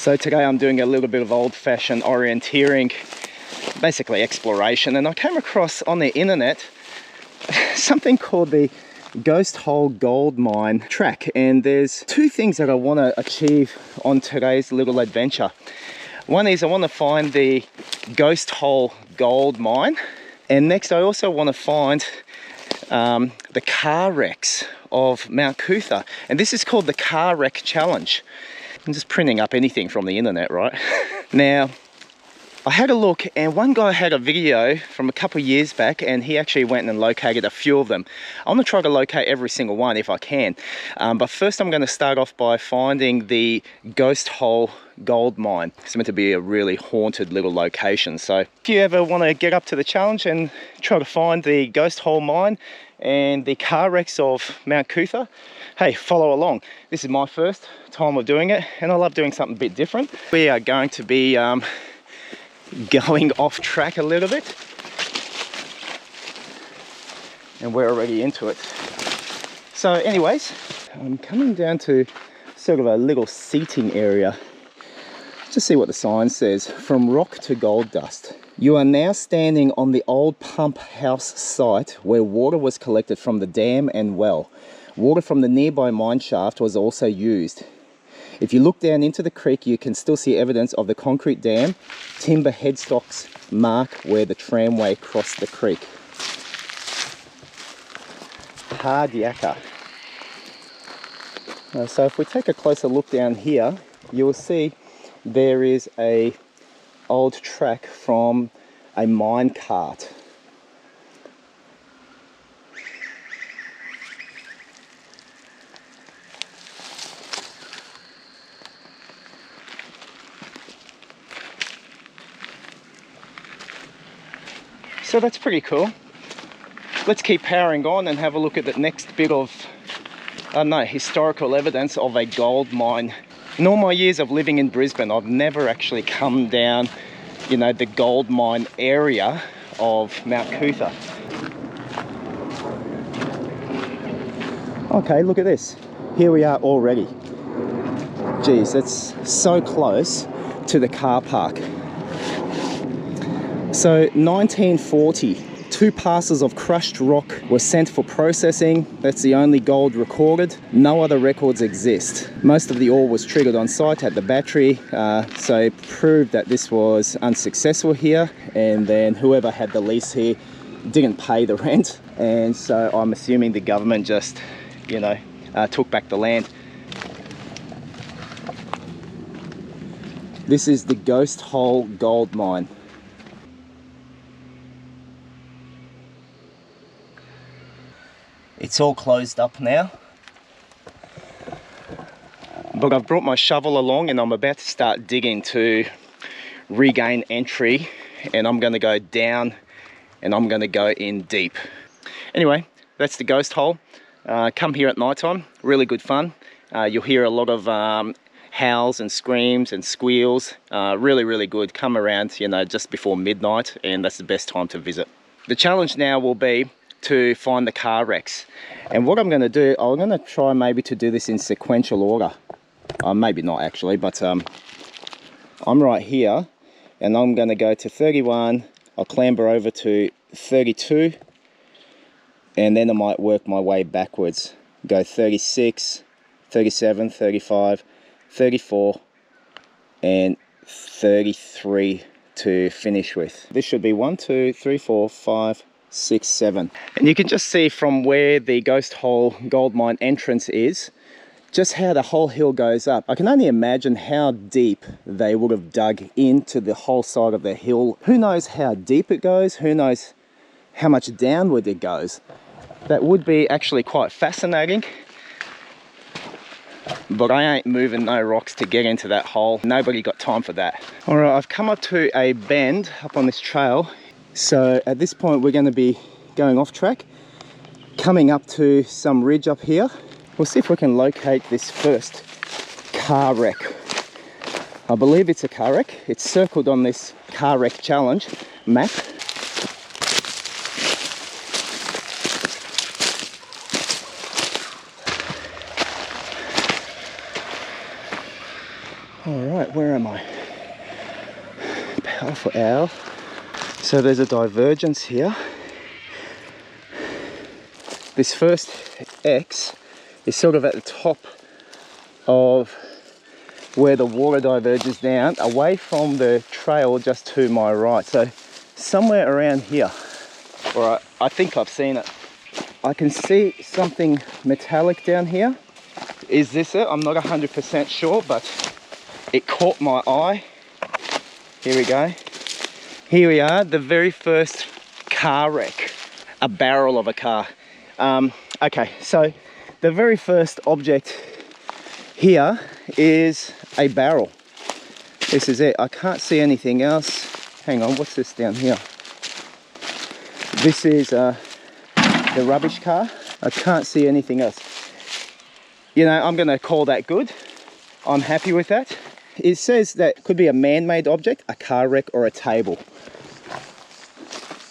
So today I'm doing a little bit of old-fashioned orienteering, basically exploration, and I came across on the internet something called the Ghost Hole Gold Mine track, and there's two things that I want to achieve on today's little adventure. One is I want to find the Ghost Hole Gold Mine, and next I also want to find the car wrecks of Mount COOTHA, and this is called the Car Wreck Challenge. I'm just printing up anything from the internet, right? Now, I had a look, and one guy had a video from a couple of years back, and he actually went and located a few of them. I'm going to try to locate every single one if I can. But first I'm going to start off by finding the Ghost Hole Gold Mine. It's meant to be a really haunted little location. So if you ever want to get up to the challenge and try to find the Ghost Hole Mine and the car wrecks of Mount COOTHA, hey, follow along. This is my first time of doing it, and I love doing something a bit different. We are going to be going off track a little bit, and we're already into it. So anyways, I'm coming down to sort of a little seating area. Just see what the sign says. From rock to gold dust. You are now standing on the old pump house site where water was collected from the dam and well. Water from the nearby mine shaft was also used. If you look down into the creek, you can still see evidence of the concrete dam. Timber headstocks mark where the tramway crossed the creek. Hard yakka. So if we take a closer look down here, you will see there is a old track from a mine cart. So that's pretty cool. Let's keep powering on and have a look at the next bit of, historical evidence of a gold mine. In all my years of living in Brisbane, I've never actually come down, the gold mine area of Mount COOTHA. Okay, look at this. Here we are already. Geez, that's so close to the car park. So 1940, 2 parcels of crushed rock were sent for processing. That's the only gold recorded. No other records exist. Most of the ore was triggered on site at the battery, so it proved that this was unsuccessful here, and then whoever had the lease here didn't pay the rent, and so I'm assuming the government just, took back the land. This is the Ghost Hole Gold Mine. It's all closed up now, but I've brought my shovel along and I'm about to start digging to regain entry, and I'm going to go down and I'm going to go in deep. Anyway, that's the Ghost Hole. Come here at night time, really good fun. You'll hear a lot of howls and screams and squeals. Really good. Come around just before midnight, and that's the best time to visit. The challenge now will be to find the car wrecks, and what I'm going to do, I'm going to try maybe to do this in sequential order. Maybe not actually, but I'm right here, and I'm going to go to 31, I'll clamber over to 32, and then I might work my way backwards. Go 36, 37, 35, 34, and 33 to finish with. This should be 1, 2, 3, 4, 5, 6, 7. And you can just see from where the Ghost Hole Gold Mine entrance is, just how the whole hill goes up. I can only imagine how deep they would have dug into the whole side of the hill. Who knows how deep it goes? Who knows how much downward it goes? That would be actually quite fascinating. But I ain't moving no rocks to get into that hole. Nobody got time for that. All right, I've come up to a bend up on this trail. So at this point we're going to be going off track, coming up to some ridge up here. We'll see if we can locate this first car wreck. I believe it's a car wreck. It's circled on this car wreck challenge map. All right, where am I? Powerful owl. So there's a divergence here. This first X is sort of at the top of where the water diverges down, away from the trail just to my right. So somewhere around here. All right, I think I've seen it. I can see something metallic down here. Is this it? I'm not 100% sure, but it caught my eye. Here we go. Here we are, the very first car wreck. A barrel of a car. Okay, so the very first object here is a barrel. This is it. I can't see anything else. Hang on, what's this down here? This is the rubbish car. I can't see anything else. You know, I'm gonna call that good. I'm happy with that. It says that it could be a man-made object, a car wreck, or a table.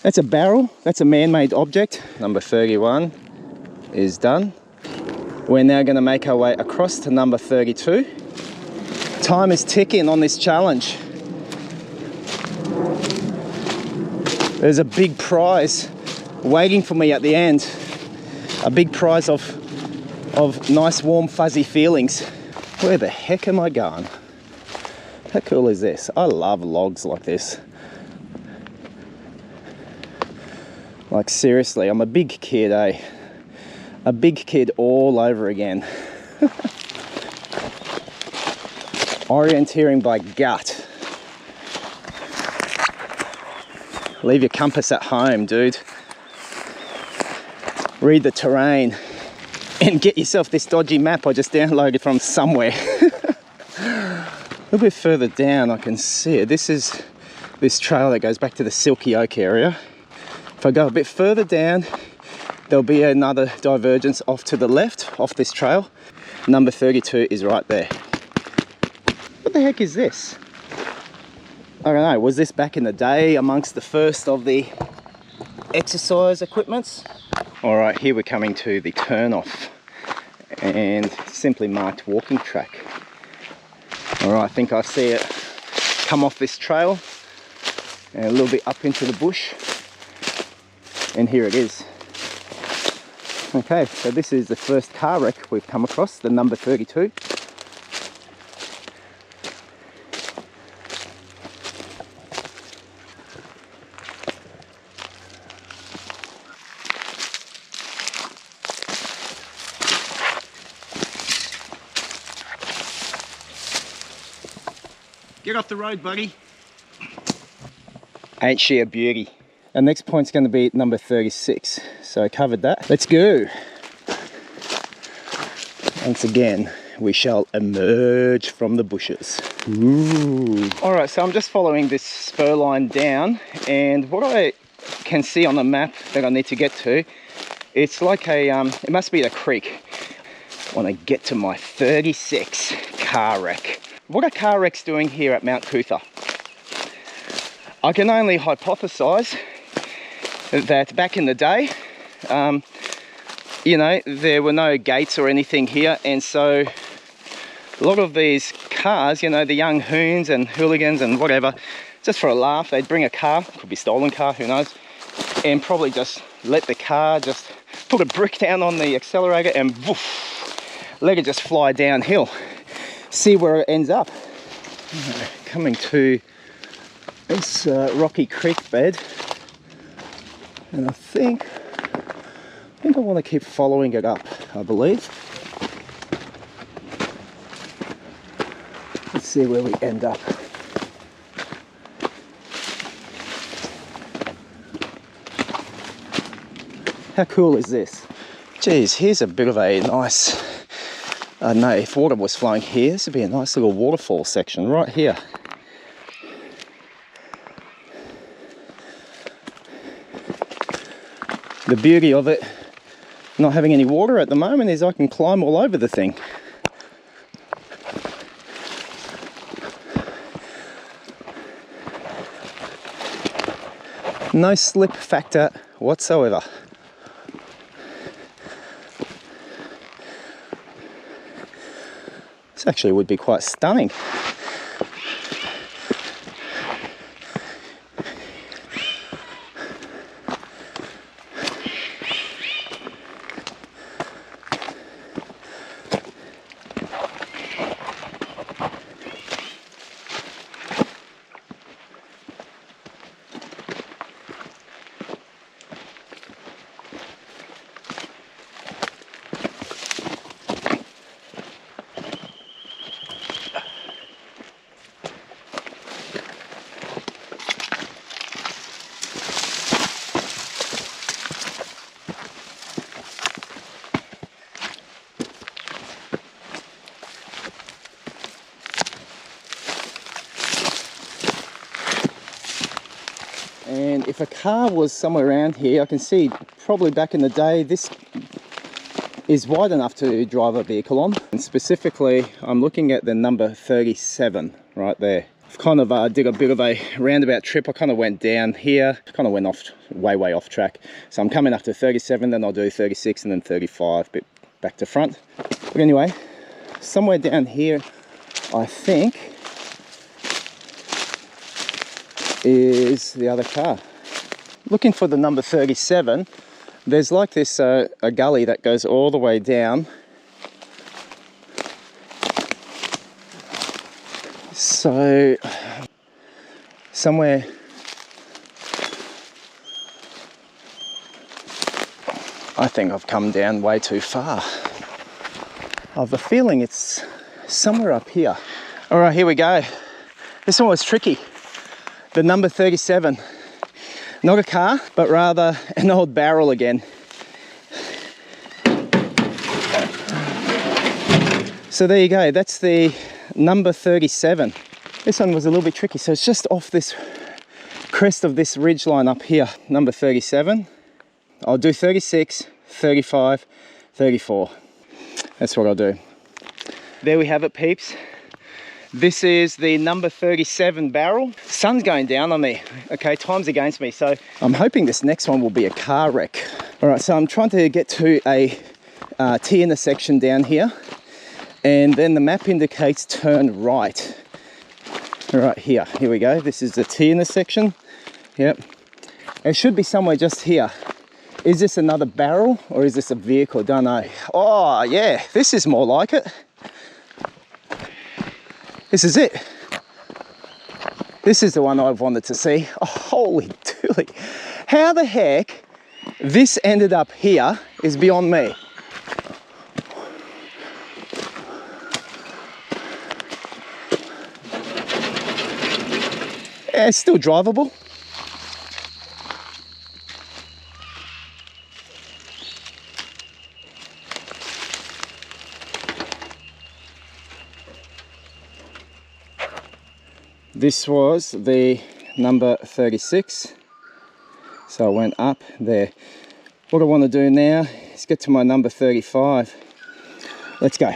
That's a barrel, that's a man-made object. Number 31 is done. We're now gonna make our way across to number 32. Time is ticking on this challenge. There's a big prize waiting for me at the end. A big prize of nice, warm, fuzzy feelings. Where the heck am I going? How cool is this? I love logs like this. Like seriously, I'm a big kid, eh? A big kid all over again. Orienteering by gut. Leave your compass at home, dude. Read the terrain and get yourself this dodgy map I just downloaded from somewhere. A little bit further down I can see it. This is this trail that goes back to the Silky Oak area. If I go a bit further down, there'll be another divergence off to the left, off this trail. Number 32 is right there. What the heck is this? I don't know, was this back in the day amongst the first of the exercise equipments? All right, here we're coming to the turn-off and simply marked walking track. All right, I think I see it come off this trail and a little bit up into the bush. And here it is. Okay, so this is the first car wreck we've come across, the number 32. Get off the road, buddy. Ain't she a beauty? Our next point's going to be number 36. So I covered that. Let's go. Once again, we shall emerge from the bushes. Ooh. All right, so I'm just following this spur line down, and what I can see on the map that I need to get to, it's like a, it must be a creek. I want to get to my 36 car wreck. What are car wrecks doing here at Mount COOTHA? I can only hypothesize that back in the day, you know, there were no gates or anything here, and so a lot of these cars, you know, the young hoons and hooligans and whatever, just for a laugh, they'd bring a car, could be stolen car, who knows, and probably just let the car just put a brick down on the accelerator and woof, let it just fly downhill. See where it ends up. Coming to this rocky creek bed, and I think I want to keep following it up, I believe. Let's see where we end up. How cool is this? Geez, here's a bit of a nice, I don't know, if water was flowing here, this would be a nice little waterfall section right here. The beauty of it not having any water at the moment is I can climb all over the thing. No slip factor whatsoever. This actually would be quite stunning. wondering if a car was somewhere around here. I can see probably back in the day this is wide enough to drive a vehicle on. And specifically, I'm looking at the number 37 right there. I've kind of did a bit of a roundabout trip. I kind of went down here, kind of went off, way off track. So I'm coming up to 37, then I'll do 36 and then 35, bit back to front. But anyway, somewhere down here, I think, is the other car. Looking for the number 37, there's like this a gully that goes all the way down. So somewhere I think I've come down way too far. I have a feeling it's somewhere up here. All right, here we go. This one was tricky. The number 37, not a car, but rather an old barrel again. So there you go, that's the number 37. This one was a little bit tricky, so it's just off this crest of this ridge line up here, number 37. I'll do 36, 35, 34. That's what I'll do. There we have it, peeps. This is the number 37 barrel. Sun's going down on me. Okay, time's against me. So I'm hoping this next one will be a car wreck. All right, so I'm trying to get to a T intersection down here. And then the map indicates turn right. All right, here we go. This is the T intersection. Yep. It should be somewhere just here. Is this another barrel or is this a vehicle? Don't know. Oh yeah, this is more like it. This is it. This is the one I've wanted to see. Oh, holy dooly. How the heck this ended up here is beyond me. Yeah, it's still drivable. This was the number 36, so I went up there. What I want to do now is get to my number 35. Let's go.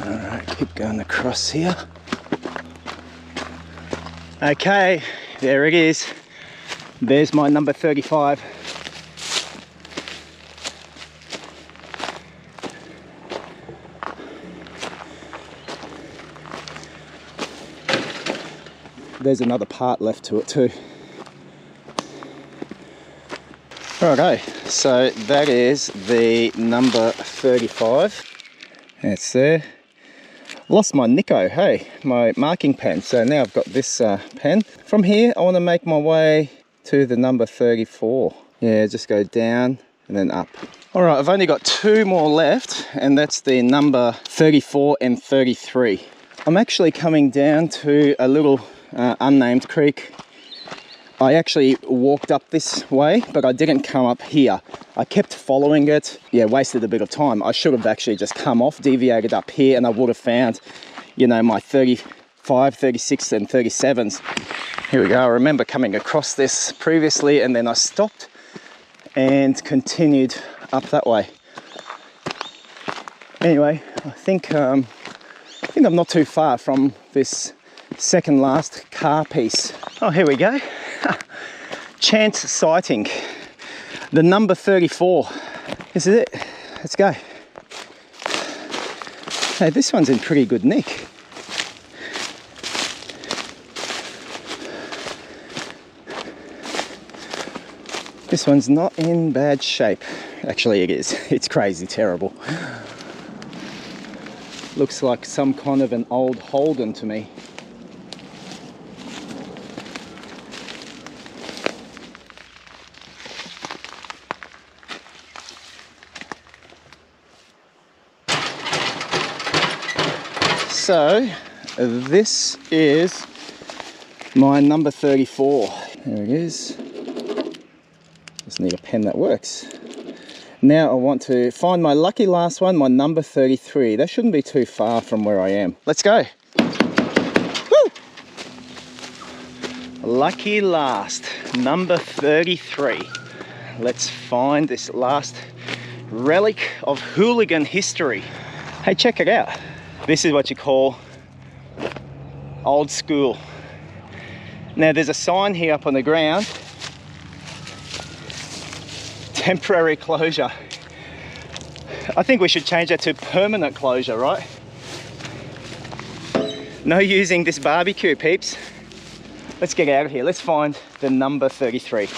All right, keep going across here. Okay, there it is. There's my number 35. There's another part left to it too. Okay, so that is the number 35. It's there. Lost my Nico, hey, my marking pen. So now I've got this pen. From here, I want to make my way to the number 34. Yeah, just go down and then up. All right, I've only got two more left, and that's the number 34 and 33. I'm actually coming down to a little unnamed creek. I actually walked up this way, but I didn't come up here. I kept following it. Yeah, wasted a bit of time. I should have actually just come off, deviated up here, and I would have found, you know, my 35, 36 and 37s. Here we go. I remember coming across this previously, and then I stopped and continued up that way. Anyway, I think I'm not too far from this second last car piece. Oh, here we go. Chance sighting. The number 34. This is it. Let's go. Hey, this one's in pretty good nick. This one's not in bad shape. Actually, it is. It's crazy terrible. Looks like some kind of an old Holden to me. So this is my number 34. There it is. Just need a pen that works. Now I want to find my lucky last one, my number 33. That shouldn't be too far from where I am. Let's go. Woo! Lucky last, number 33. Let's find this last relic of hooligan history. Hey, check it out. This is what you call old school. Now there's a sign here up on the ground. Temporary closure. I think we should change that to permanent closure, right? No using this barbecue, peeps. Let's get out of here. Let's find the number 33.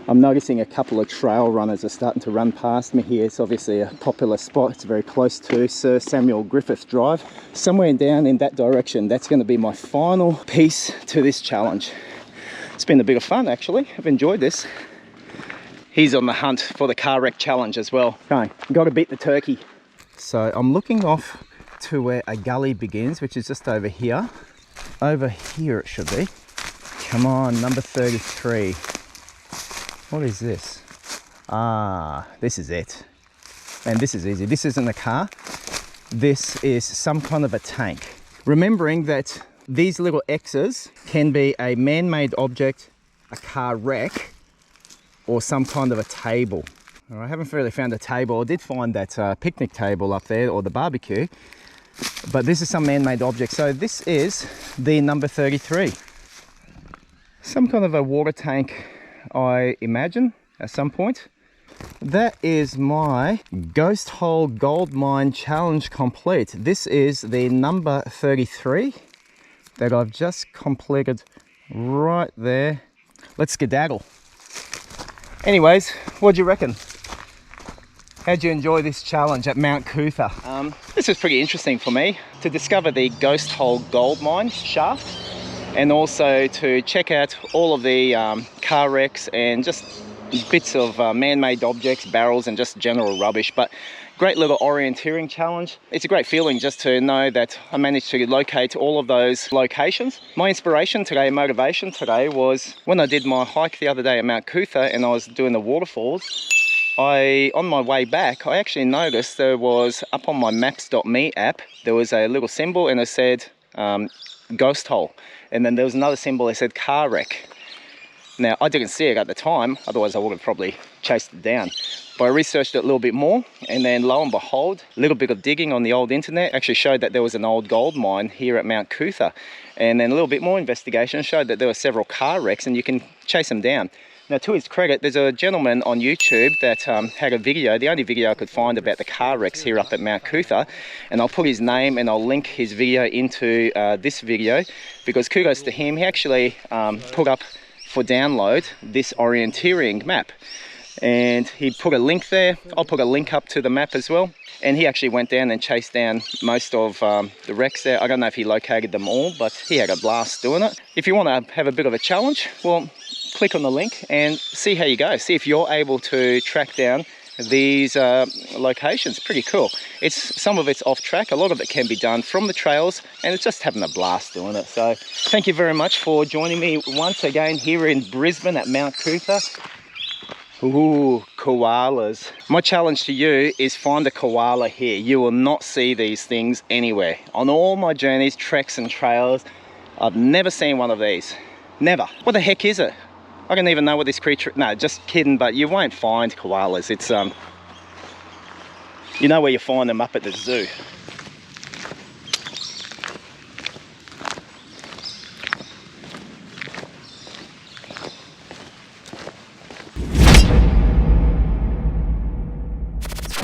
I'm noticing a couple of trail runners are starting to run past me here. It's obviously a popular spot. It's very close to Sir Samuel Griffith Drive. Somewhere down in that direction, that's going to be my final piece to this challenge. It's been a bit of fun, actually. I've enjoyed this. He's on the hunt for the car wreck challenge as well. Okay, got to beat the turkey. So I'm looking off to where a gully begins, which is just over here. Over here it should be. Come on, number 33. What is this? Ah, this is it. And this is easy. This isn't a car. This is some kind of a tank. Remembering that these little X's can be a man-made object, a car wreck, or some kind of a table. All right, I haven't really found a table. I did find that picnic table up there, or the barbecue, but this is some man-made object. So this is the number 33. Some kind of a water tank, I imagine, at some point. That is my ghost hole gold mine challenge complete. This is the number 33 that I've just completed right there. Let's skedaddle. Anyways, what'd you reckon? How'd you enjoy this challenge at Mount COOTHA? This was pretty interesting for me to discover the ghost hole gold mine shaft, and also to check out all of the car wrecks and just bits of man-made objects, barrels, and just general rubbish. But great little orienteering challenge. It's a great feeling just to know that I managed to locate all of those locations. My inspiration today, motivation today, was when I did my hike the other day at Mount COOTHA and I was doing the waterfalls. On my way back, I actually noticed there was, up on my maps.me app, there was a little symbol and it said ghost hole. And then there was another symbol that said car wreck. Now, I didn't see it at the time, otherwise I would have probably chased it down. But I researched it a little bit more, and then lo and behold, a little bit of digging on the old internet actually showed that there was an old gold mine here at Mount COOTHA. And then a little bit more investigation showed that there were several car wrecks and you can chase them down. Now, to his credit, there's a gentleman on YouTube that had a video, the only video I could find about the car wrecks here up at Mount COOTHA, and I'll put his name and I'll link his video into this video, because kudos to him. He actually put up for download this orienteering map, and he put a link there. I'll put a link up to the map as well, and he actually went down and chased down most of the wrecks there. I don't know if he located them all, but he had a blast doing it. If you want to have a bit of a challenge, well, click on the link and see how you go. See if you're able to track down these locations. Pretty cool. Some of it's off track, a lot of it can be done from the trails, and it's just having a blast doing it. So thank you very much for joining me once again here in Brisbane at Mount COOTHA. Ooh, koalas. My challenge to you is find a koala here. You will not see these things anywhere. On all my journeys, treks and trails, I've never seen one of these. Never. What the heck is it? I don't even know what this creature... No, just kidding, but you won't find koalas. It's, you know where you find them, up at the zoo.